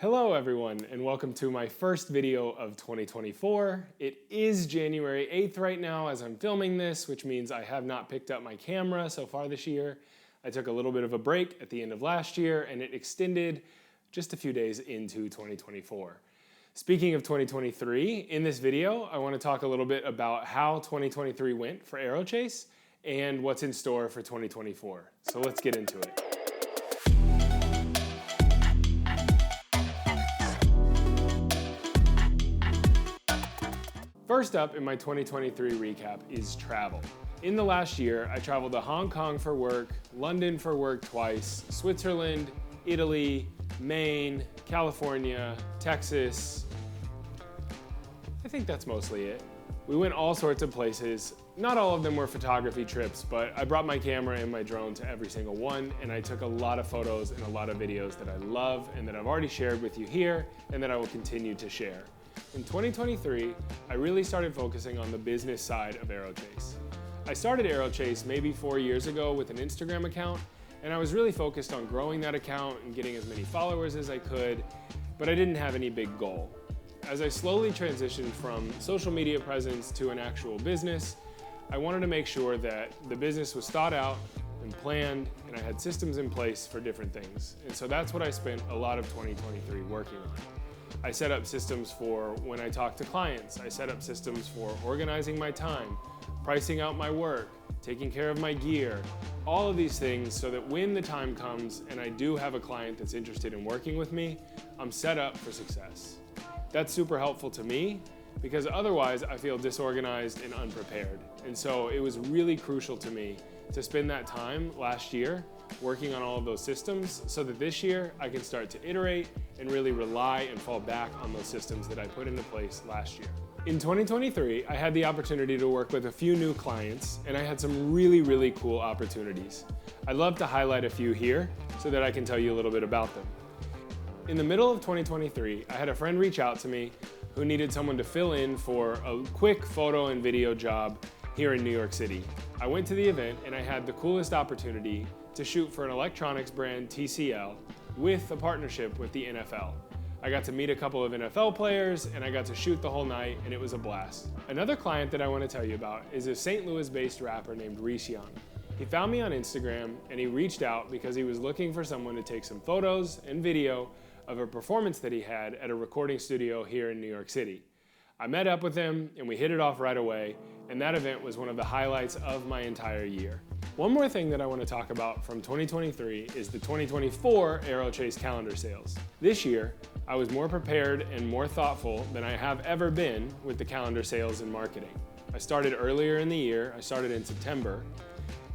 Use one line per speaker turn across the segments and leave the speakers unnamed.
Hello everyone, and welcome to my first video of 2024. It is January 8th right now as I'm filming this, which means I have not picked up my camera so far this year. I took a little bit of a break at the end of last year, and it extended just a few days into 2024. Speaking of 2023, in this video, I want to talk a little bit about how 2023 went for Aerochase and what's in store for 2024. So let's get into it. First up in my 2023 recap is travel. In the last year, I traveled to Hong Kong for work, London for work twice, Switzerland, Italy, Maine, California, Texas. I think that's mostly it. We went all sorts of places. Not all of them were photography trips, but I brought my camera and my drone to every single one, and I took a lot of photos and a lot of videos that I love and that I've already shared with you here and that I will continue to share. In 2023, I really started focusing on the business side of Aerochase. I started Aerochase maybe 4 years ago with an Instagram account, and I was really focused on growing that account and getting as many followers as I could, but I didn't have any big goal. As I slowly transitioned from social media presence to an actual business, I wanted to make sure that the business was thought out and planned, and I had systems in place for different things. And so that's what I spent a lot of 2023 working on. I set up systems for when I talk to clients. I set up systems for organizing my time, pricing out my work, taking care of my gear, all of these things so that when the time comes and I do have a client that's interested in working with me, I'm set up for success. That's super helpful to me because otherwise I feel disorganized and unprepared. And so it was really crucial to me to spend that time last year working on all of those systems so that this year I can start to iterate and really rely and fall back on those systems that I put into place last year. In 2023, I had the opportunity to work with a few new clients, and I had some really cool opportunities. I'd love to highlight a few here so that I can tell you a little bit about them. In the middle of 2023, I had a friend reach out to me who needed someone to fill in for a quick photo and video job here in New York City. I went to the event and I had the coolest opportunity to shoot for an electronics brand, TCL, with a partnership with the NFL. I got to meet a couple of NFL players and I got to shoot the whole night, and it was a blast. Another client that I want to tell you about is a St. Louis-based rapper named Reese Young. He found me on Instagram and he reached out because he was looking for someone to take some photos and video of a performance that he had at a recording studio here in New York City. I met up with him and we hit it off right away, and that event was one of the highlights of my entire year. One more thing that I want to talk about from 2023 is the 2024 Aerochase calendar sales. This year, I was more prepared and more thoughtful than I have ever been with the calendar sales and marketing. I started earlier in the year, I started in September,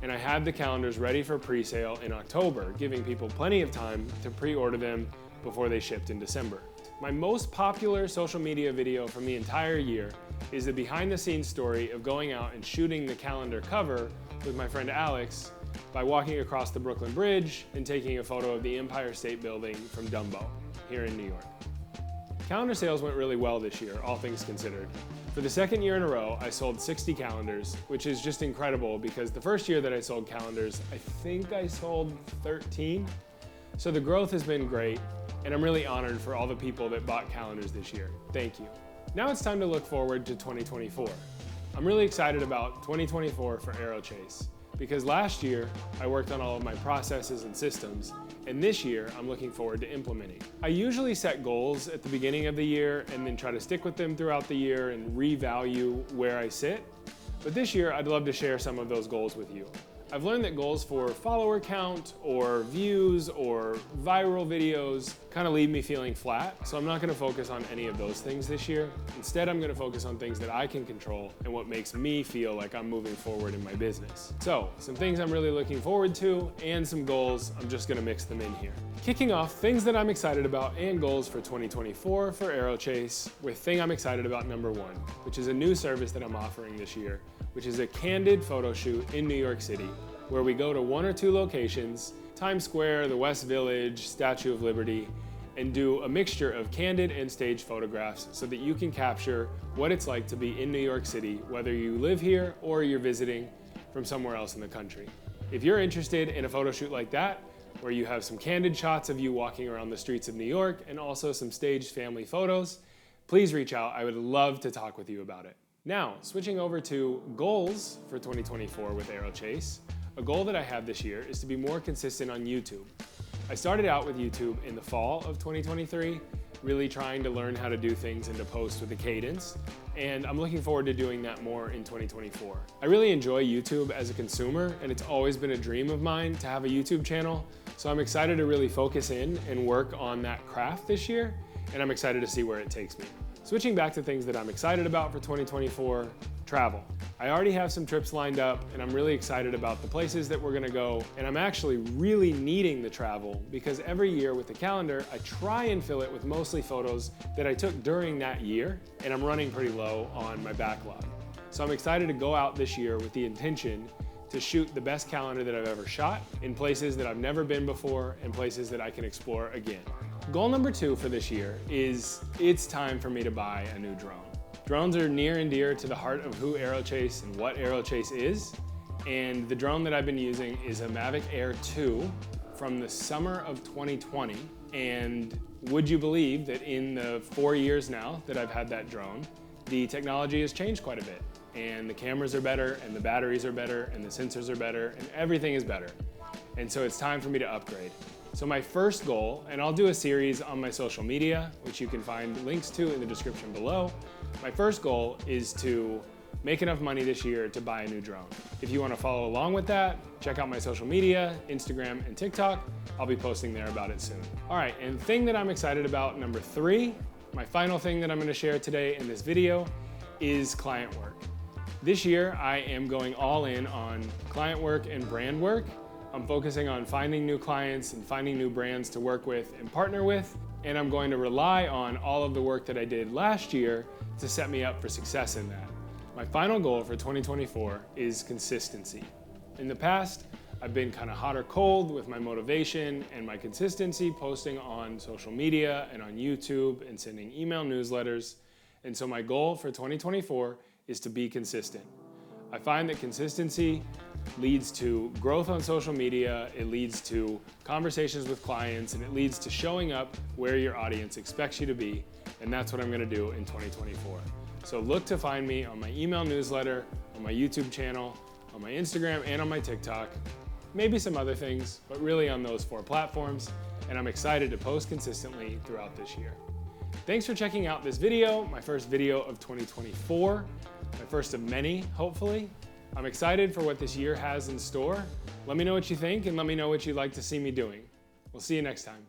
and I had the calendars ready for pre-sale in October, giving people plenty of time to pre-order them before they shipped in December. My most popular social media video from the entire year is the behind-the-scenes story of going out and shooting the calendar cover with my friend Alex by walking across the Brooklyn Bridge and taking a photo of the Empire State Building from Dumbo here in New York. Calendar sales went really well this year, all things considered. For the second year in a row, I sold 60 calendars, which is just incredible because the first year that I sold calendars, I think I sold 13. So the growth has been great, and I'm really honored for all the people that bought calendars this year. Thank you. Now it's time to look forward to 2024. I'm really excited about 2024 for Aerochase because last year I worked on all of my processes and systems, and this year I'm looking forward to implementing. I usually set goals at the beginning of the year and then try to stick with them throughout the year and revalue where I sit, but this year I'd love to share some of those goals with you. I've learned that goals for follower count or views or viral videos kind of leave me feeling flat, so I'm not going to focus on any of those things this year. Instead, I'm going to focus on things that I can control and what makes me feel like I'm moving forward in my business. So, some things I'm really looking forward to and some goals, I'm just going to mix them in here. Kicking off things that I'm excited about and goals for 2024 for Aerochase with thing I'm excited about number one, which is a new service that I'm offering this year, which is a candid photo shoot in New York City, where we go to 1 or 2 locations, Times Square, the West Village, Statue of Liberty, and do a mixture of candid and staged photographs so that you can capture what it's like to be in New York City, whether you live here or you're visiting from somewhere else in the country. If you're interested in a photo shoot like that, where you have some candid shots of you walking around the streets of New York and also some staged family photos, please reach out. I would love to talk with you about it. Now, switching over to goals for 2024 with Aerochase, a goal that I have this year is to be more consistent on YouTube. I started out with YouTube in the fall of 2023, really trying to learn how to do things and to post with a cadence, and I'm looking forward to doing that more in 2024. I really enjoy YouTube as a consumer, and it's always been a dream of mine to have a YouTube channel, so I'm excited to really focus in and work on that craft this year, and I'm excited to see where it takes me. Switching back to things that I'm excited about for 2024, travel. I already have some trips lined up and I'm really excited about the places that we're gonna go, and I'm actually really needing the travel because every year with the calendar, I try and fill it with mostly photos that I took during that year, and I'm running pretty low on my backlog. So I'm excited to go out this year with the intention to shoot the best calendar that I've ever shot in places that I've never been before and places that I can explore again. Goal number 2 for this year is it's time for me to buy a new drone. Drones are near and dear to the heart of who Aerochase and what Aerochase is, and the drone that I've been using is a Mavic Air 2 from the summer of 2020, and would you believe that in the 4 years now that I've had that drone, the technology has changed quite a bit, and the cameras are better, and the batteries are better, and the sensors are better, and everything is better. And so it's time for me to upgrade. So my first goal, and I'll do a series on my social media, which you can find links to in the description below. My first goal is to make enough money this year to buy a new drone. If you want to follow along with that, check out my social media, Instagram and TikTok. I'll be posting there about it soon. All right, and the thing that I'm excited about, number 3, my final thing that I'm going to share today in this video is client work. This year, I am going all in on client work and brand work. I'm focusing on finding new clients and finding new brands to work with and partner with, and I'm going to rely on all of the work that I did last year to set me up for success in that. My final goal for 2024 is consistency. In the past, I've been kind of hot or cold with my motivation and my consistency, posting on social media and on YouTube and sending email newsletters, and so my goal for 2024 is to be consistent. I find that consistency leads to growth on social media, it leads to conversations with clients, and it leads to showing up where your audience expects you to be, and that's what I'm gonna do in 2024. So look to find me on my email newsletter, on my YouTube channel, on my Instagram, and on my TikTok, maybe some other things, but really on those 4 platforms, and I'm excited to post consistently throughout this year. Thanks for checking out this video, my first video of 2024, my first of many, hopefully. I'm excited for what this year has in store. Let me know what you think and let me know what you'd like to see me doing. We'll see you next time.